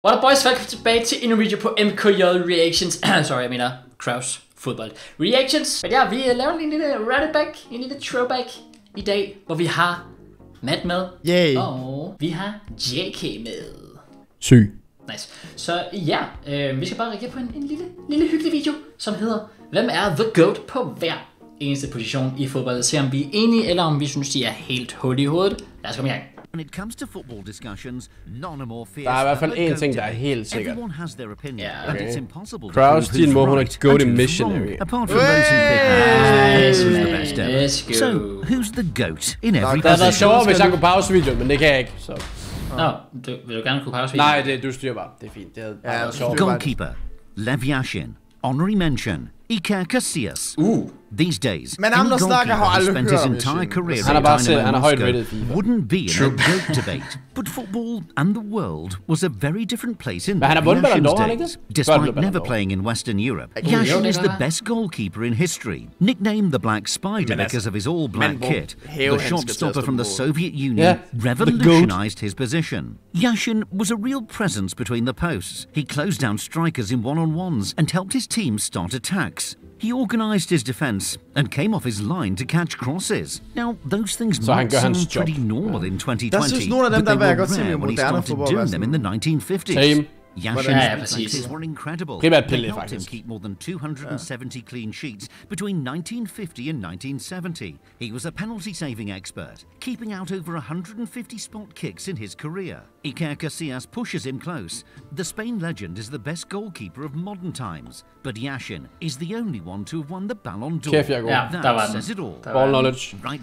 What up boys, velkommen tilbage til endnu video på MKJ Reactions. Sorry, jeg mener Kraus fodbold Reactions. Men ja, vi laver en lille back, en lille throwback i dag, hvor vi har Matt med. Yay. Og vi har tjekke med. Syg. Nice. Så ja, vi skal bare reagere på en lille hyggelig video, som hedder Hvem er the GOAT på hver eneste position i fodbold. Se om vi er enige, eller om vi synes, de er helt hul i hovedet. Lad os komme i gang. When it comes to football discussions, none are more fierce. Der er i hvert fald en ting, der er helt sikkert. Everyone has their opinion, Yeah, and it's impossible to Kraus, prove din mor, who's hun er right goat and who's missionary. wrong. Apart from those who pick who's the best ever. Let's go. So, who's the GOAT in every Det er position? sjovere, hvis jeg kunne pause videoen, men det kan jeg ikke, så... Nå, vil du gerne kunne pause videoen? Nej, du styrer bare. Det er fint. Det er bare sjovt. Goalkeeper, Lev Yashin. Honorary mention, Iker Casillas. These days, Men any der snakker har goalkeeper who aldrig spent hørt his om entire Yashin. career Han er bare selv, in han er Dynamo højt Moscow rated i FIFA. wouldn't be in a GOAT debate. But football and the world was a very different place in Men han har vundet Ballon d'Or, han ikke days. det? Despite never playing in Western Europe, Yashin is the det best goalkeeper in history. Nicknamed the Black Spider because of his all-black kit, the shot stopper from the Soviet Union revolutionized his position. Yashin was a real presence between the posts. He closed down strikers in one-on-ones and helped his team start attacks. He organised his defence and came off his line to catch crosses. Now, those things might sound pretty normal in 2020, but they were rare when he started doing them in the 1950s. Same. Yashin's defences were incredible. Primært They Pelé, helped him faktisk. keep more than 270 clean sheets between 1950 and 1970. He was a penalty-saving expert, keeping out over 150 spot kicks in his career. Iker Casillas pushes him close. The Spain legend is the best goalkeeper of modern times, but Yashin is the only one to have won the Ballon d'Or. Kæft, jeg er god. Ja, der var That den. says it all. Ball knowledge. Right.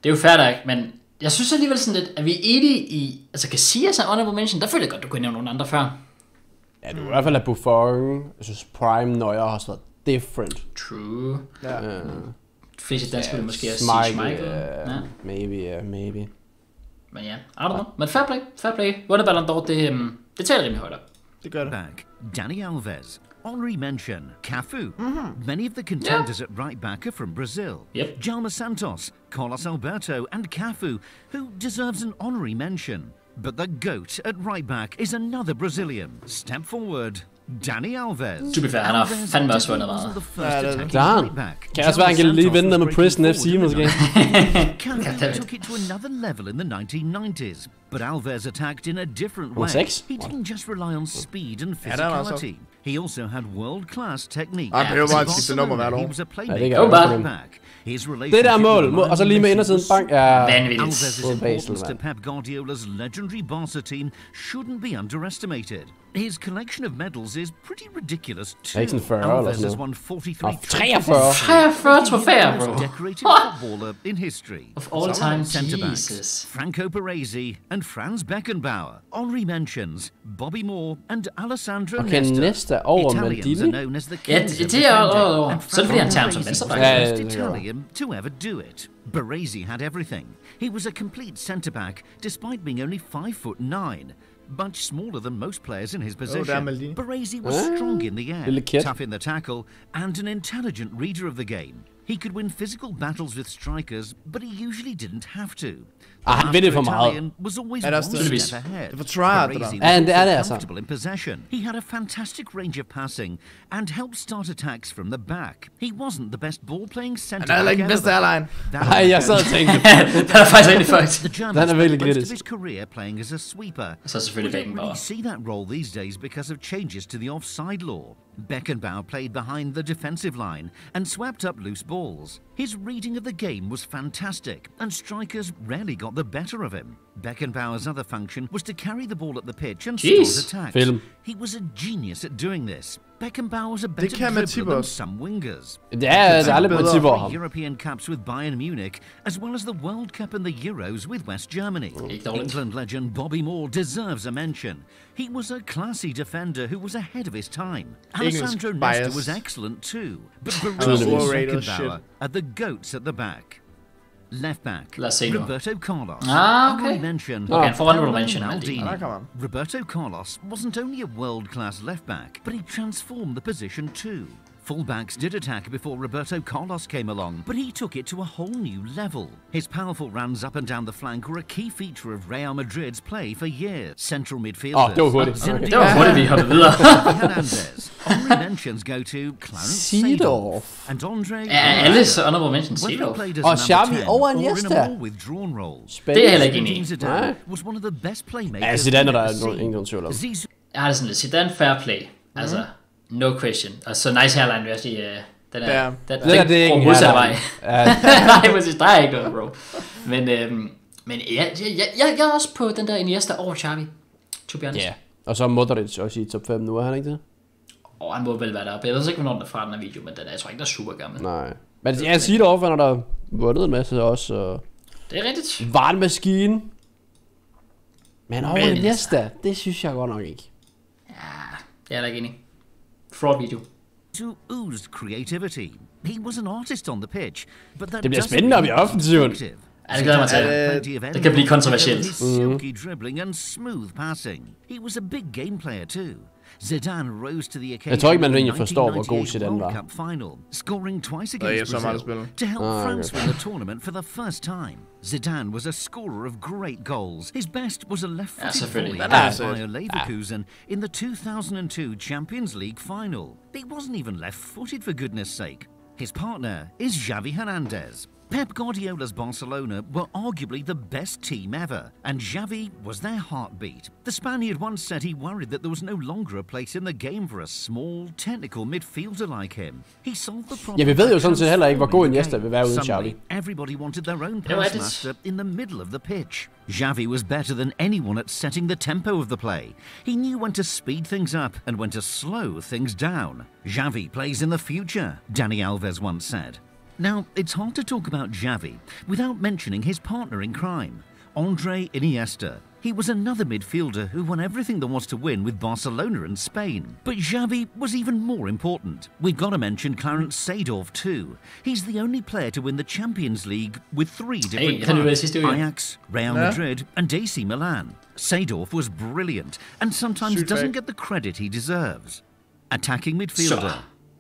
Det er jo fair nok, men jeg synes alligevel sådan lidt, at vi er enige i... Altså, Casillas er honorable mention, der føler jeg godt, du kunne nævne nogle andre før. Ja, du i hvert fald er Buffon. Jeg synes Prime Neuer har også været different. True. Ja. Flest danske vil måske også sige Schmeichel. Maybe. Men ja, I don't know. Men fair play. Vundet Ballon d'Or, det taler rimelig højt op. Det gør det. Back, Dani Alves. Honorary mention, Cafu. Many of the contenders at right back are from Brazil. Yep. Jalma Santos, Carlos Alberto and Cafu, who deserves an honorary mention. But the GOAT at right back is another Brazilian. Step forward, Dani Alves. To be fair, han har fandme også vundet meget. Kan også være, han kan lige vinde med Prison FC måske. Cafu took it to another level in the 1990s, but Alves attacked in a different way. He didn't just rely on speed and physicality. He also had world-class technique. Det var bare et skifte nummer hvert år. He was a playmaker back. Det der mål, og så lige med indersiden bank, er Alves' importance to Pep Guardiola's legendary Barca team shouldn't be underestimated. His collection of medals is pretty ridiculous too. Alves has won 43 trofæer, bro. decorated footballer in history. Of all time, Centre-backs, Jesus. Franco Baresi and Franz Beckenbauer. Honorary mentions, Bobby Moore and Alessandro Okay, Nesta. Nesta over Italians are Maldini. known as the Ja, kings of det er defending, over. and Så er det fordi, han tager ham Franco som Baresi venstreback. was the Ja, first det gør Italian to ever do it. Baresi had everything. He was a complete centre-back, despite being only 5'9", much smaller than most players in his position. Baresi was strong in the air, tough in the tackle, and an intelligent reader of the game. He could win physical battles with strikers, but he usually didn't have to. Han ved det for meget. Was always Ja, one det step ahead. for tryhard, det der. Baresi Ja, was det er det also altså. comfortable in possession. He had a fantastic range of passing and helped start attacks from the back. He wasn't the best ball-playing centre Han er heller ikke den bedste airline. Ej, jeg sad og tænkte. Det er faktisk rigtig fucked. The German Den er virkelig spent most of kritisk. his career playing as a sweeper. Så selvfølgelig We don't Beckenbauer. really see that role these days because of changes to the offside law. Beckenbauer played behind the defensive line and swept up loose balls. His reading of the game was fantastic, and strikers rarely got the better of him. Beckenbauer's other function was to carry the ball at the pitch and start attacks. He was a genius at doing this. Beckenbauer was a better dribbler than some wingers. Det er lidt princip over ham. European Cups with Bayern Munich, as well as the World Cup and the Euros with West Germany. England legend Bobby Moore deserves a mention. He was a classy defender who was ahead of his time. Alessandro Nesta was excellent too, but Baresi and Beckenbauer are the GOATs at the back. Left back, Roberto Carlos. Okay. Mention, for honorable mention, Maldini. Roberto Carlos wasn't only a world-class left back, but he transformed the position too. Fullbacks did attack before Roberto Carlos came along, but he took it to a whole new level. His powerful runs up and down the flank were a key feature of Real Madrid's play for years. Central midfielders. Det var hurtigt. Det var hurtigt, vi hoppede videre. Hernandez. Honorary mentions go to Clarence Seedorf and Andre. Alles honorable mentions Seedorf. Og Xavi over Iniesta. Det er heller ikke enig i. Ja, Zidane der er ingen grund tvivl om. Jeg har det sådan lidt, Zidane fair play. Altså, no question. Og så nice hairline, vil jeg sige. Den er ikke modsatte vej. Nej, præcis, der er ikke noget, bro. Men ja, jeg er også på den der Iniesta over Xavi, to be honest. Ja, og så Modric også i top 5 nu, er han ikke det? Han må vel være deroppe. Jeg ved ikke, hvornår den er fra den her video, men jeg tror ikke, der er super gammel. Nej. Men jeg siger det overfor, når der har vundet en masse også. Og det er rigtigt. Var en maskine. Men over Iniesta, det synes jeg godt nok ikke. Ja, det er da ikke enig. Fraud video. To oozed creativity. He was an artist on the pitch, but that det bliver spændende op i offensiven. Ja, det glæder mig til. Det kan blive kontroversielt. Silky dribbling and smooth passing. He was a big game player too. Zidane rose to the occasion. Jeg tror ikke man egentlig forstår hvor god Zidane var. Final, scoring twice against Brazil to help France win the tournament for the first time. Zidane was a scorer of great goals. His best was a left-footed volley via Leverkusen in the 2002 Champions League final. He wasn't even left-footed for goodness sake. His partner is Xavi Hernandez. Pep Guardiola's Barcelona were arguably the best team ever, and Xavi was their heartbeat. The Spaniard once said he worried that there was no longer a place in the game for a small, technical midfielder like him. He solved the problem. Ja, vi ved jo sådan set heller ikke, hvor god Iniesta vil være uden Xavi. Everybody wanted their own passmaster in the middle of the pitch. Xavi was better than anyone at setting the tempo of the play. He knew when to speed things up and when to slow things down. Xavi plays in the future, Dani Alves once said. Now, it's hard to talk about Xavi without mentioning his partner in crime, Andre Iniesta. He was another midfielder who won everything there was to win with Barcelona and Spain. But Xavi was even more important. We've got to mention Clarence Seedorf too. He's the only player to win the Champions League with 3 different clubs, Ajax, Real Madrid and AC Milan. Seedorf was brilliant and sometimes doesn't get the credit he deserves. Attacking midfielder,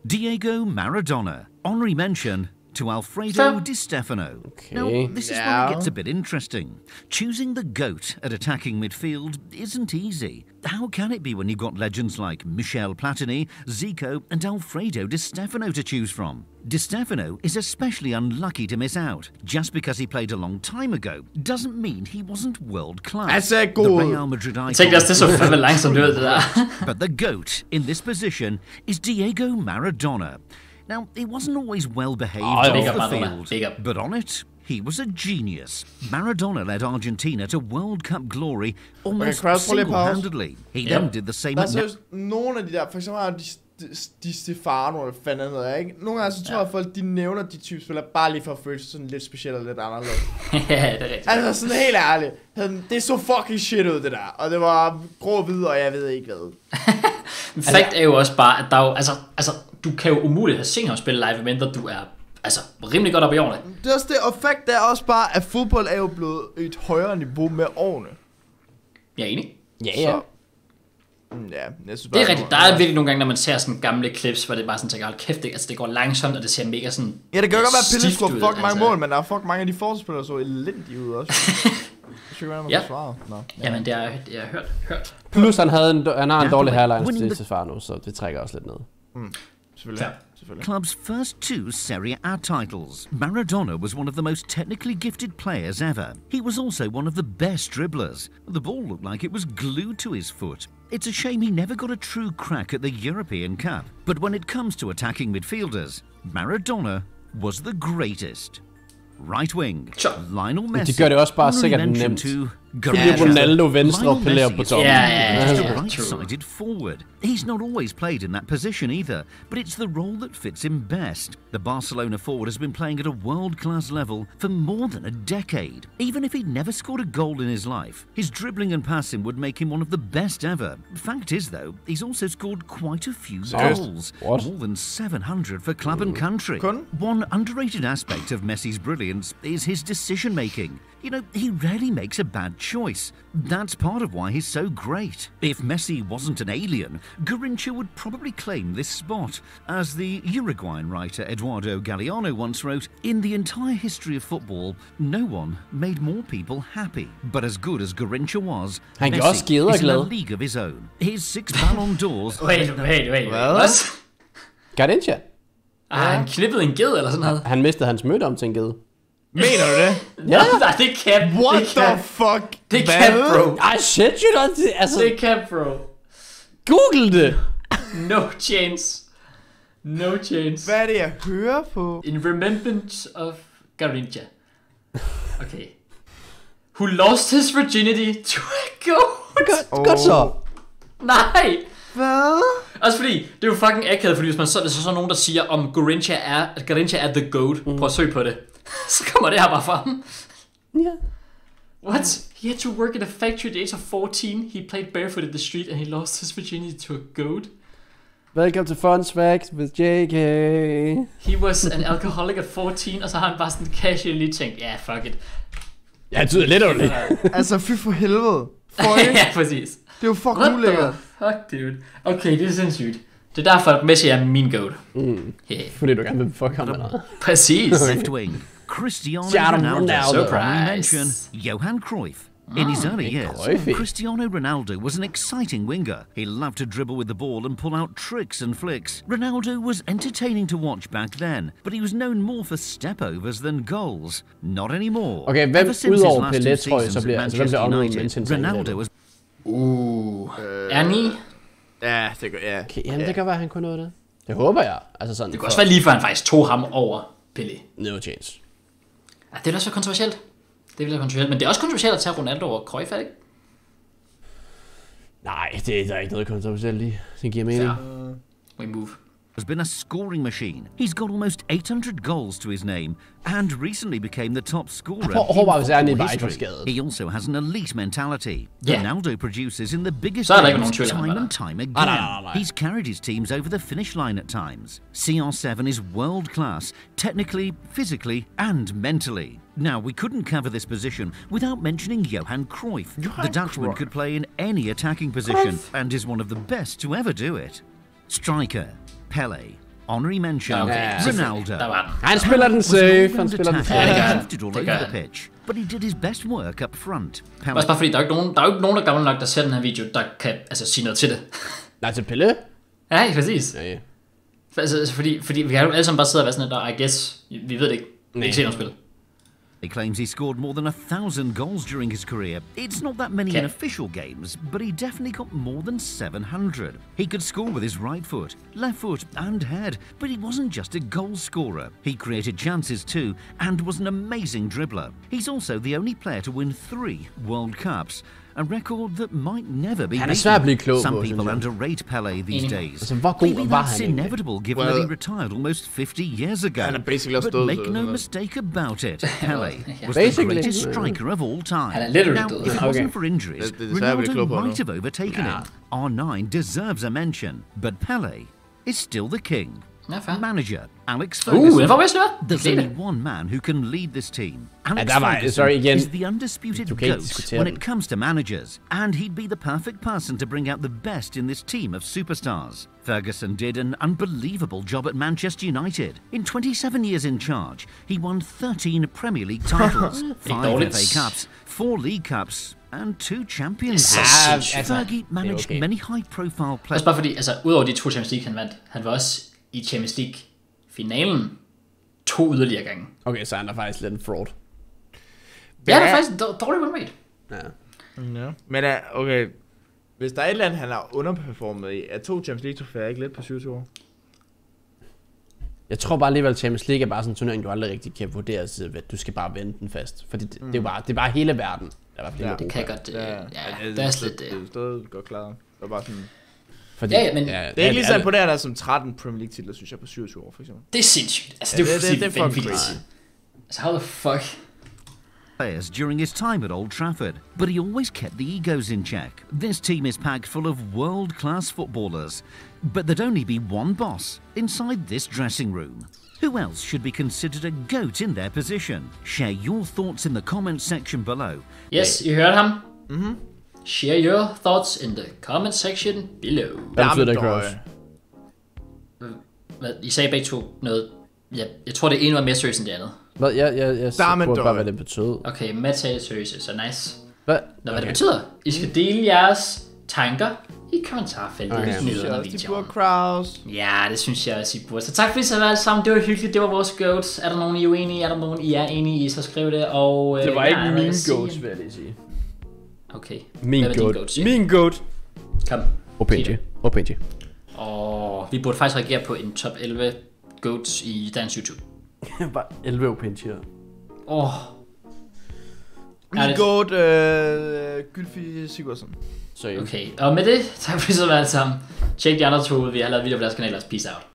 Diego Maradona. Honorary mention to Alfredo Di Stefano. Now, this is where it gets a bit interesting. Choosing the GOAT at attacking midfield isn't easy. How can it be when you've got legends like Michel Platini, Zico and Alfredo Di Stefano to choose from? Di Stefano is especially unlucky to miss out. Just because he played a long time ago doesn't mean he wasn't world class. The Real Madrid icon. But the GOAT in this position is Diego Maradona. Now, he wasn't always well-behaved off the field, but on it, he was a genius. Maradona led Argentina to World Cup glory almost single-handedly. He then did the same at... Nogle af de der, for eksempel har Di Stefano, eller fanden hedder, ikke? Nogle gange så tror jeg, folk de nævner de type spillere bare lige for at føle sig sådan lidt specielt og lidt anderledes. Ja, det er rigtigt. Altså sådan helt ærligt, det så fucking shit ud det der, og det var grå hvid, og jeg ved ikke hvad. Fakt er jo også bare, at der jo, altså, du kan jo umuligt have set ham spille live, medmindre du er rimelig godt op i årene. Det er også det, og fakt er også bare, at fodbold er jo blevet et højere niveau med årene. Jeg er enig. Ja. Ja, jeg synes bare, det er rigtigt. Der er virkelig nogle gange, når man ser sådan gamle clips, hvor det bare sådan tænker, hold kæft, det går langsomt, og det ser mega sådan... Ja, det kan jo godt være, at Pille skulle fuck mange mål, men der er fuck mange af de forsvarsspillere, så elendige ud også. Jamen, det har jeg hørt. Plus han har en dårlig hairline til far nu, så det trækker også lidt ned. Selvfølgelig. Club's first 2 Serie A titles. Maradona was one of the most technically gifted players ever. He was also one of the best dribblers. The ball looked like it was glued to his foot. It's a shame he never got a true crack at the European Cup. But when it comes to attacking midfielders, Maradona was the greatest. Right wing, Lionel Messi. De gør det også bare sikkert nemt. Fordi Ronaldo venstre og Pelé på toppen. Right-sided forward. He's not always played in that position either, but it's the role that fits him best. The Barcelona forward has been playing at a world-class level for more than a decade. Even if he'd never scored a goal in his life, his dribbling and passing would make him one of the best ever. Fact is, though, he's also scored quite a few goals. More than 700 for club and country. One underrated aspect of Messi's brilliance is his decision-making. You know, he rarely makes a bad choice. That's part of why he's so great. If Messi wasn't an alien, Garrincha would probably claim this spot. As the Uruguayan writer Eduardo Galeano once wrote, in the entire history of football, no one made more people happy. But as good as Garrincha was, Messi is in a league of his own. His 6 Ballon d'Ors... Wait. Hvad? Garrincha? Han knippede en ged eller sådan noget? Han mistede hans møde om til en ged. Mener du det? Ja. Nej, det er cap. What the fuck? Det er cap, bro. Ej, shit, you don't... Altså... Det er cap, bro. Google det! No chance. No chance. Hvad er det, jeg hører på? In remembrance of Garrincha. Okay. Who lost his virginity to a goat. Godt så. Nej. Hvad? Også fordi, det er jo fucking akavet, fordi hvis man så er så nogen, der siger, om Garrincha er the goat, prøv at søge på det. Så kommer det her bare frem. Ja. What? He had to work at a factory at the age of 14. He played barefoot in the street and he lost his virginity to a goat. Welcome to Fun Facts with tjekke. He was an alcoholic at 14, og så har han bare sådan casually tænkt, ja, fuck it. Ja, det tyder lidt underligt. Altså, fy for helvede. Ja, præcis. Det er jo fucking ulækkert. Fuck, dude. Okay, det er sindssygt. Det er derfor, at Messi er min goat. Yeah. Fordi du gerne vil fuck ham eller noget. Præcis. Left wing, Cristiano Ronaldo. Mention Johan Cruyff. In his early years, Cristiano Ronaldo was an exciting winger. He loved to dribble with the ball and pull out tricks and flicks. Ronaldo was entertaining to watch back then, but he was known more for stepovers than goals. Not anymore. Okay, hvem udover Pelé, tror jeg, så bliver... Altså, hvem bliver honorable Ronaldo was... Ernie? Ja, det gør jeg. Okay, jamen, det kan være, han kunne noget af det. Det håber jeg. Altså sådan... Det kan også være lige før han faktisk tog ham over Pelé. No chance. Ja, det vil også være kontroversielt. Det vil være kontroversielt, men det er også kontroversielt at tage Ronaldo over Cruyff, ikke? Nej, det er der ikke noget kontroversielt i. Det giver mening. We move. Has been a scoring machine. He's got almost 800 goals to his name and recently became the top scorer in football history. He also has an elite mentality. Ronaldo produces in the biggest games time and time again. He's carried his teams over the finish line at times. CR7 is world class, technically, physically and mentally. Now, we couldn't cover this position without mentioning Johan Cruyff. The Dutchman could play in any attacking position and is one of the best to ever do it. Striker, Pelé. Honorary mention, Ronaldo. Han spiller den safe. Han spiller den safe. He all over the pitch, but he did his best work up front. Også bare fordi, der er jo ikke nogen, der gammel nok, der ser den her video, der kan sige noget til det. Nej, til Pelé? Ja, præcis. Ja. Altså, fordi vi kan jo alle sammen bare sidde og være sådan, der, I guess, vi ved det ikke. Vi ikke se nogen spil. He claims he scored more than 1,000 goals during his career. It's not that many in official games, but he definitely got more than 700. He could score with his right foot, left foot and head, but he wasn't just a goal scorer. He created chances too and was an amazing dribbler. He's also the only player to win 3 World Cups, a record that might never be beaten. Some people underrate Pelé these days. Maybe that's inevitable given that he retired almost 50 years ago. But make no mistake about it, Pelé was the greatest striker of all time. Now, if it wasn't for injuries, Ronaldo might have overtaken him. R9 deserves a mention, but Pelé is still the king. Manager Alex Ferguson. There's only one man who can lead this team. Alex Ferguson is the undisputed GOAT when it comes to managers, and he'd be the perfect person to bring out the best in this team of superstars. Ferguson did an unbelievable job at Manchester United. In 27 years in charge, he won 13 Premier League titles, 5 FA Cups, 4 League Cups, and 2 Champions League. Fergie managed many high-profile players. Også bare fordi, altså, udover de 2 Champions League, han vandt, han var også i Champions League-finalen 2 yderligere gange. Okay, så han er faktisk lidt en fraud. Ja, det er faktisk dårlig win rate. Ja. Men okay, hvis der er et eller andet, han har underperformet i, er 2 Champions League-trofæer ikke lidt på 27 år? Jeg tror bare alligevel, at Champions League er bare sådan en turnering, du aldrig rigtig kan vurdere, at du skal bare vende den fast. Fordi det er bare hele verden. Det kan godt, det er slet... Det er stadig godt klaret. Det er bare sådan... Men det er ikke lige så imponerende, der som 13 Premier League titler, synes jeg, på 27 år, for eksempel. Det er sindssygt. Altså, det er fucking crazy. Altså, how the fuck? players during his time at Old Trafford, but he always kept the egos in check. This team is packed full of world-class footballers, but there'd only be one boss inside this dressing room. Who else should be considered a GOAT in their position? Share your thoughts in the comments section below. Yes, I hørte ham. Share your thoughts in the comment section below. Hvad betyder det, Cross? I sagde begge to noget. Ja, jeg tror, det ene var mere seriøst end det andet. Hvad? Jeg spurgte bare, hvad det betød. Okay, Matt sagde det seriøst, så nice. Hvad? Hvad det betyder. I skal dele jeres tanker i kommentarfeltet. Det synes jeg også, de burde, Kraus. Ja, det synes jeg også, I burde. Så tak fordi I så alle sammen. Det var hyggeligt. Det var vores goats. Er der nogen, I er uenige? Er der nogen, I er enige i? Så skriv det. Og, det var ikke min goats, vil jeg lige sige. Okay. Min goat. Kom. OPG. Og vi burde faktisk reagere på en top 11 goats i dansk YouTube. Bare 11 OPG'er. Min goat, Gylfi Sigurdsson. Okay, og med det, tak fordi I så alle sammen. Tjek de andre to ud, vi har lavet video på deres kanaler. Peace out.